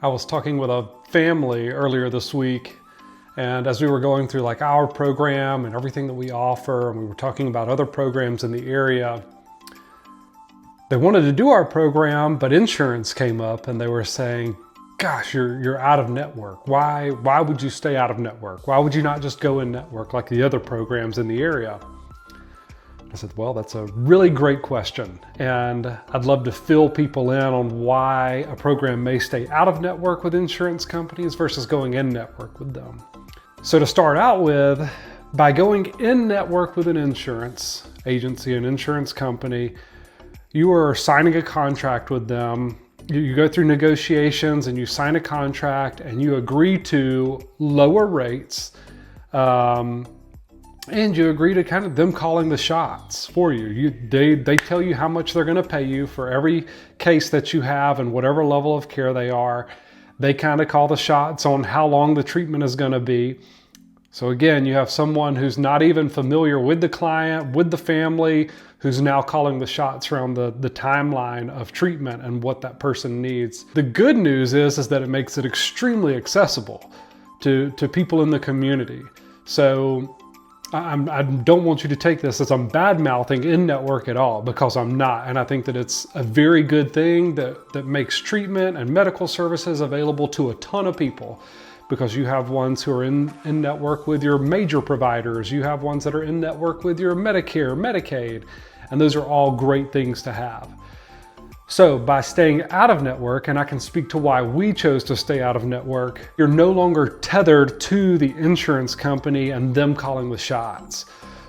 I was talking with a family earlier this week, and as we were going through like our program and everything that we offer, and we were talking about other programs in the area, they wanted to do our program, but insurance came up and they were saying, gosh, you're out of network. Why would you stay out of network? Why would you not just go in network like the other programs in the area? I said, well, that's a really great question. And I'd love to fill people in on why a program may stay out of network with insurance companies versus going in network with them. So to start out with, by going in network with an insurance agency, an insurance company, you are signing a contract with them. You go through negotiations and you sign a contract and you agree to lower rates, and you agree to kind of them calling the shots for you. They tell you how much they're going to pay you for every case that you have and whatever level of care they are. They kind of call the shots on how long the treatment is going to be. So again, you have someone who's not even familiar with the client, with the family, who's now calling the shots around the timeline of treatment and what that person needs. The good news is that it makes it extremely accessible to people in the community. So I don't want you to take this as I'm bad-mouthing in-network at all, because I'm not. And I think that it's a very good thing that makes treatment and medical services available to a ton of people, because you have ones who are in network with your major providers. You have ones that are in network with your Medicare, Medicaid, and those are all great things to have. So by staying out of network, and I can speak to why we chose to stay out of network, you're no longer tethered to the insurance company and them calling the shots.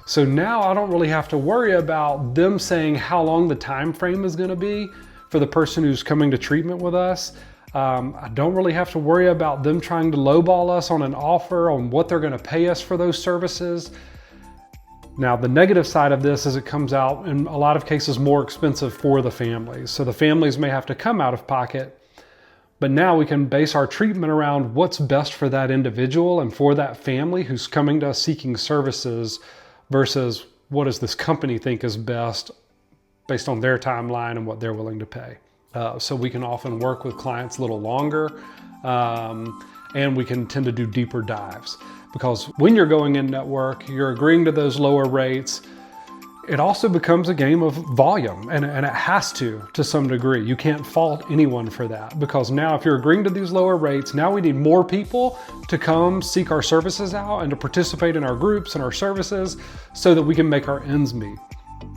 So now I don't really have to worry about them saying how long the time frame is going to be for the person who's coming to treatment with us. I don't really have to worry about them trying to lowball us on an offer on what they're going to pay us for those services. Now, the negative side of this is it comes out in a lot of cases more expensive for the families. So the families may have to come out of pocket, but now we can base our treatment around what's best for that individual and for that family who's coming to us seeking services versus what does this company think is best based on their timeline and what they're willing to pay. So we can often work with clients a little longer, and we can tend to do deeper dives. Because when you're going in network, you're agreeing to those lower rates. It also becomes a game of volume, and it has to some degree. You can't fault anyone for that, because now if you're agreeing to these lower rates, now we need more people to come seek our services out and to participate in our groups and our services so that we can make our ends meet.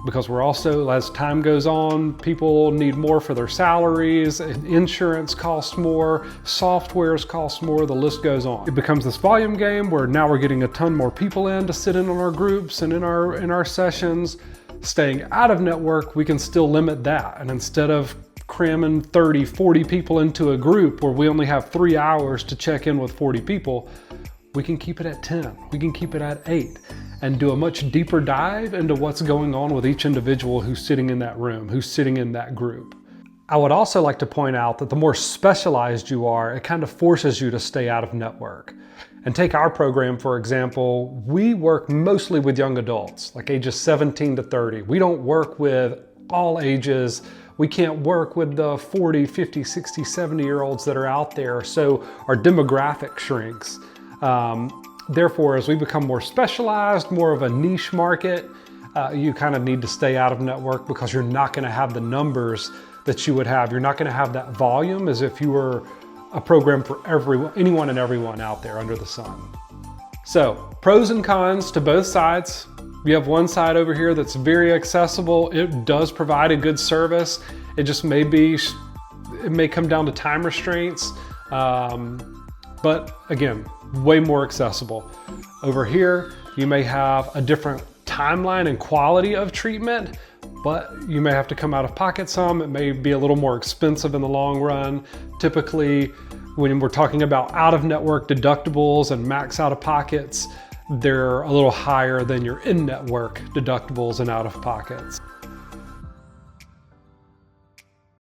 Because we're also, as time goes on, people need more for their salaries, insurance costs more, softwares cost more, the list goes on. It becomes this volume game where now we're getting a ton more people in to sit in on our groups and in our sessions. Staying out of network, we can still limit that. And instead of cramming 30, 40 people into a group where we only have 3 hours to check in with 40 people, we can keep it at 10, we can keep it at 8, and do a much deeper dive into what's going on with each individual who's sitting in that room, who's sitting in that group. I would also like to point out that the more specialized you are, it kind of forces you to stay out of network. And take our program, for example, we work mostly with young adults, like ages 17 to 30. We don't work with all ages. We can't work with the 40, 50, 60, 70-year-olds that are out there, so our demographic shrinks. Therefore, as we become more specialized, more of a niche market, you kind of need to stay out of network, because you're not going to have the numbers that you would have. You're not going to have that volume as if you were a program for anyone and everyone out there under the sun. So, pros and cons to both sides. You have one side over here that's very accessible. It does provide a good service. It just may come down to time restraints. But again, way more accessible. Over here, you may have a different timeline and quality of treatment, but you may have to come out of pocket some. It may be a little more expensive in the long run. Typically, when we're talking about out-of-network deductibles and max out-of-pockets, they're a little higher than your in-network deductibles and out-of-pockets.